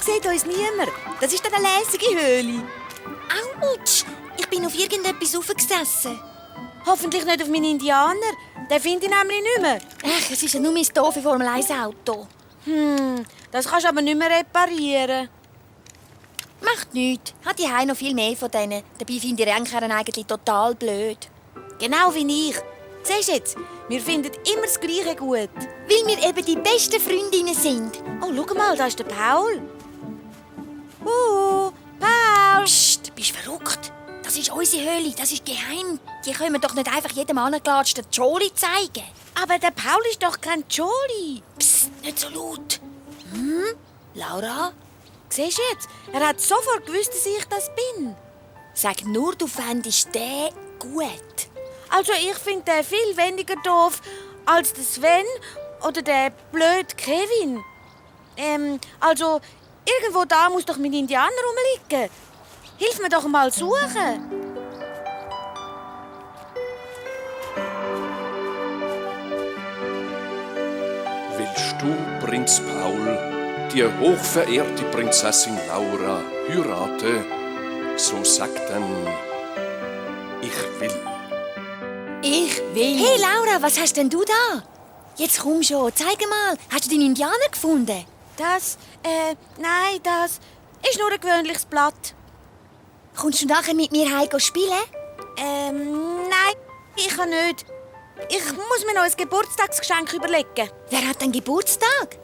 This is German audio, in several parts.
sieht uns niemand. Das ist eine lässige Höhle. Autsch! Ich bin auf irgendetwas aufgesessen. Hoffentlich nicht auf meinen Indianer. Den finde ich nämlich nicht mehr. Ach, es ist ja nur mein doofes Formel-1-Auto. Das kannst du aber nicht mehr reparieren. Macht nichts. Hat die noch viel mehr von denen. Dabei finde ich Rennkarren eigentlich total blöd. Genau wie ich. Siehst du jetzt, wir finden immer das Gleiche gut. Weil wir eben die besten Freundinnen sind. Oh, schau mal, da ist der Paul. Paul! Psst, bist verrückt? Das ist unsere Höhle, das ist geheim. Die können wir doch nicht einfach jedem angelatschten Jolie zeigen. Aber der Paul ist doch kein Jolie. Psst, nicht so laut. Laura? Siehst du jetzt, er hat sofort gewusst, dass ich das bin. Sag nur, du fändest den gut. Also ich finde den viel weniger doof als der Sven oder der blöde Kevin. Also irgendwo da muss doch mein Indianer rumliegen. Hilf mir doch mal suchen. Willst du, Prinz Paul, die hochverehrte Prinzessin Laura heirate, so sag dann, ich will. Ich will. Hey Laura, was hast denn du da? Jetzt komm schon, zeig mal. Hast du deinen Indianer gefunden? Nein, das ist nur ein gewöhnliches Blatt. Kommst du nachher mit mir heim spielen? Nein, ich kann nicht. Ich muss mir noch ein Geburtstagsgeschenk überlegen. Wer hat denn Geburtstag?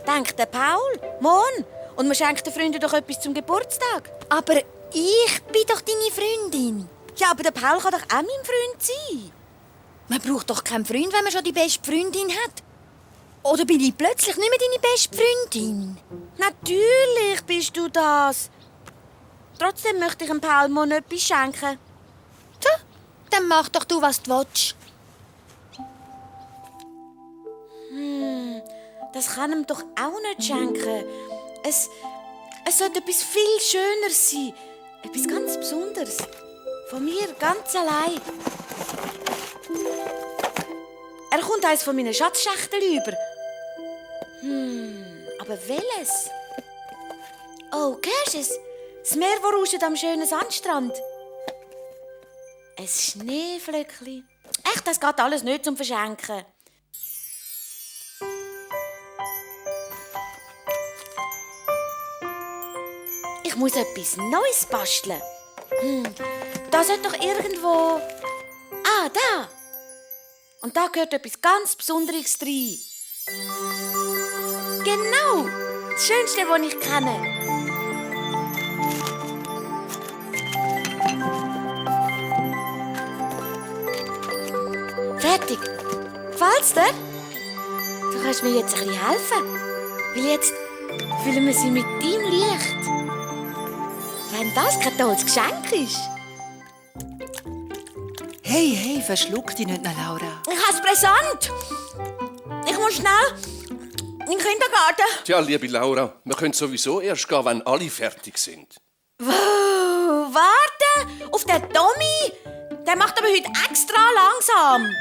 Denkt der Paul, morgen. Und man schenkt den Freunden doch etwas zum Geburtstag. Aber ich bin doch deine Freundin. Ja, aber der Paul kann doch auch mein Freund sein. Man braucht doch keinen Freund, wenn man schon die beste Freundin hat. Oder bin ich plötzlich nicht mehr deine beste Freundin? Natürlich bist du das. Trotzdem möchte ich dem Paul morgen etwas schenken. Tja, dann mach doch du, was du willst. Das kann ihm doch auch nicht schenken. Es sollte etwas viel Schöneres sein. Etwas ganz Besonderes. Von mir, ganz allein. Er kommt eins von meinen Schatzschächteln über. Aber welches? Oh, hörst du es? Das Meer, das rauscht am schönen Sandstrand. Ein Schneeflöckchen. Echt, das geht alles nicht zum Verschenken. Ich muss etwas Neues basteln. Da sollte doch irgendwo... Ah, da! Und da gehört etwas ganz Besonderes rein. Genau! Das Schönste, das ich kenne. Fertig. Gefällt's dir? Du kannst mir jetzt ein bisschen helfen. Weil jetzt fühlen wir sie mit deinem Licht. Wenn das kein tolles Geschenk ist. Hey, verschluck dich nicht, Laura. Ich habe es brisant. Ich muss schnell in den Kindergarten. Tja, liebe Laura, wir können sowieso erst gehen, wenn alle fertig sind. Warte auf den Tommy. Der macht aber heute extra langsam.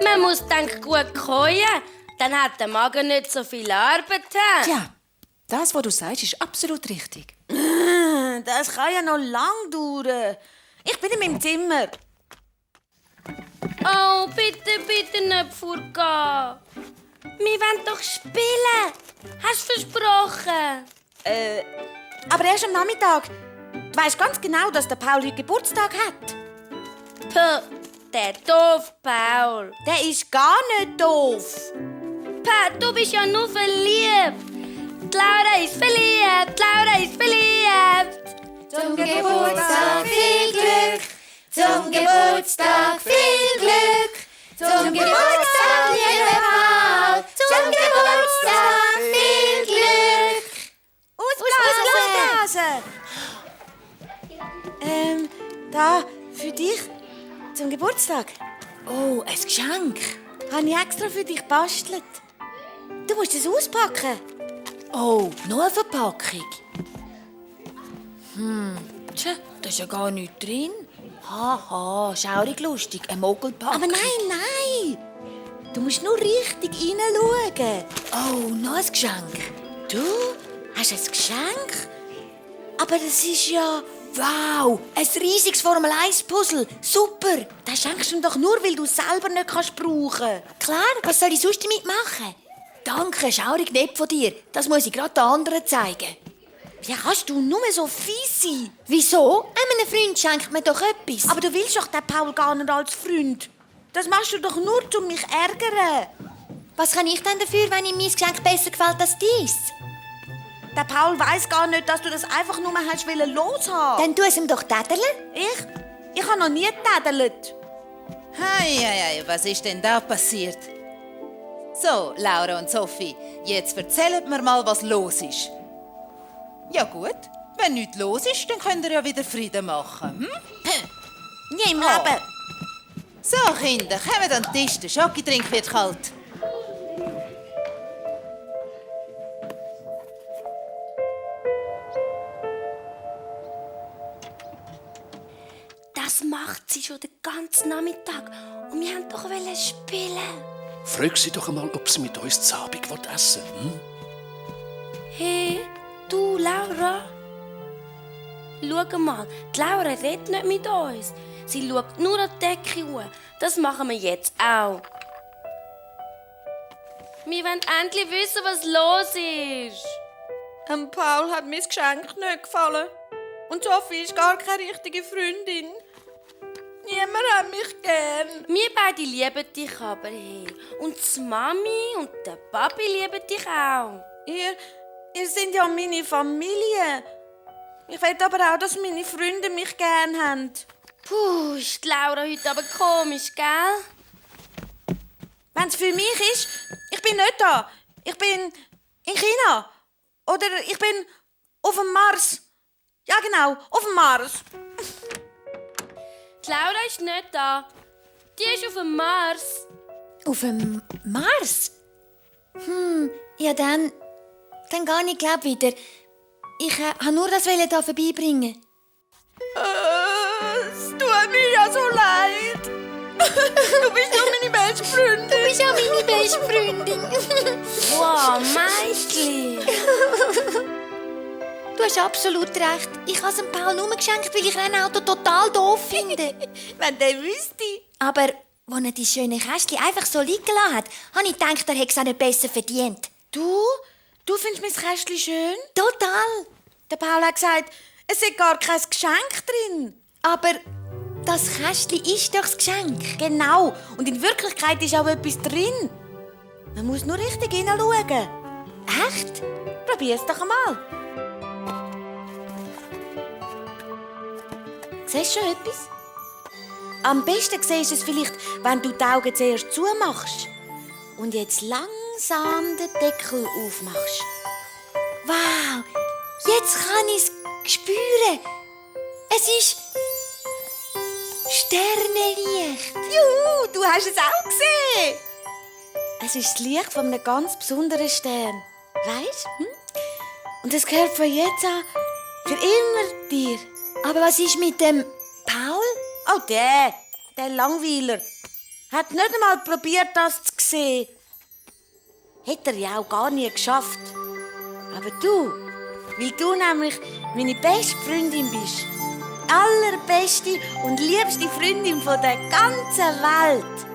Man muss dann gut käuen. Dann hat der Magen nicht so viel Arbeit. Tja, das, was du sagst, ist absolut richtig. Das kann ja noch lang dauern. Ich bin in meinem Zimmer. Oh, bitte, bitte nicht vorgehen. Wir wollen doch spielen. Hast du versprochen? Aber erst am Nachmittag. Du weißt ganz genau, dass der Paul heute Geburtstag hat. Puh, der doof Paul. Der ist gar nicht doof. Pa, du bist ja nur verliebt. Die Laura ist verliebt, Laura ist verliebt. Zum Geburtstag viel Glück, zum Geburtstag viel Glück, zum Geburtstag, lieber Paul, zum Geburtstag viel Glück. Ausblasen! Da, für dich, zum Geburtstag. Oh, ein Geschenk. Habe ich extra für dich gebastelt. Du musst es auspacken. Oh, noch eine Verpackung. Tja, da ist ja gar nichts drin. Haha, schaurig lustig, eine Mogelpackung. Aber nein. Du musst nur richtig hineinschauen. Oh, noch ein Geschenk. Du, Hast du ein Geschenk? Aber das ist ja... Wow, ein riesiges Formel-1-Puzzle. Super. Das schenkst du ihm doch nur, weil du es selber nicht brauchen kannst. Klar, was soll ich sonst damit machen? Danke, schaurig nett von dir. Das muss ich gerade den anderen zeigen. Wie kannst du nur so fies sein? Wieso? Einem Freund schenkt man doch etwas. Aber du willst doch den Paul gar nicht als Freund. Das machst du doch nur, um mich zu ärgern. Was kann ich denn dafür, wenn ihm mein Geschenk besser gefällt als dies? Der Paul weiss gar nicht, dass du das einfach nur hast loshaben. Dann tu es ihm doch täterle. Ich habe noch nie getädelt. Hei, was ist denn da passiert? So, Laura und Sophie, jetzt erzählt mir mal, was los ist. Ja gut, wenn nichts los ist, dann könnt ihr ja wieder Frieden machen. Nie im Leben. So, Kinder, kommt an den Tisch, der Schokotrink wird kalt. Das macht sie schon den ganzen Nachmittag. Und wir wollten doch spielen. Frag sie doch einmal, ob sie mit uns zu Abend essen will. Hey, du, Laura. Schau mal, die Laura redet nicht mit uns. Sie schaut nur an die Decke hoch. Das machen wir jetzt auch. Wir wollen endlich wissen, was los ist. Paul hat mein Geschenk nicht gefallen. Und Sophie ist gar keine richtige Freundin. Niemand hat mich gern. Wir beide lieben dich aber, hey. Und die Mami und der Papi lieben dich auch. Ihr seid ja meine Familie. Ich will aber auch, dass meine Freunde mich gern haben. Puh, ist die Laura heute aber komisch, gell? Wenn es für mich ist, ich bin nicht da. Ich bin in China. Oder ich bin auf dem Mars. Ja genau, auf dem Mars. Die Laura ist nicht da. Die ist auf dem Mars. Auf dem Mars? Ja dann gehe ich glaub wieder. Ich wollte nur das hier vorbeibringen. Es tut mir ja so leid. Du bist nur meine beste Freundin. Du bist ja meine beste Freundin. Wow, Mädchen. Du hast absolut recht. Ich habe es dem Paul nur geschenkt, weil ich Rennauto total doof finde. Wenn der wüsste. Aber als er die schöne Kästchen einfach so liegen gelassen hat, habe ich gedacht, er hätte es auch nicht besser verdient. Du findest mein Kästchen schön? Total. Der Paul hat gesagt, es ist gar kein Geschenk drin. Aber das Kästchen ist doch das Geschenk. Genau. Und in Wirklichkeit ist auch etwas drin. Man muss nur richtig hinschauen. Echt? Probier's doch einmal. Siehst du schon etwas? Am besten siehst du es vielleicht, wenn du die Augen zuerst zumachst und jetzt langsam den Deckel aufmachst. Wow, jetzt kann ich es spüren. Es ist Sternenlicht. Juhu, du hast es auch gesehen. Es ist das Licht von einem ganz besonderen Stern. Weißt du? Und es gehört von jetzt an für immer dir. Aber was ist mit dem Paul? Oh, der Langweiler. Hat nicht einmal probiert, das zu sehen. Hätte er ja auch gar nie geschafft. Aber du, weil du nämlich meine beste Freundin bist. Allerbeste und liebste Freundin von der ganzen Welt.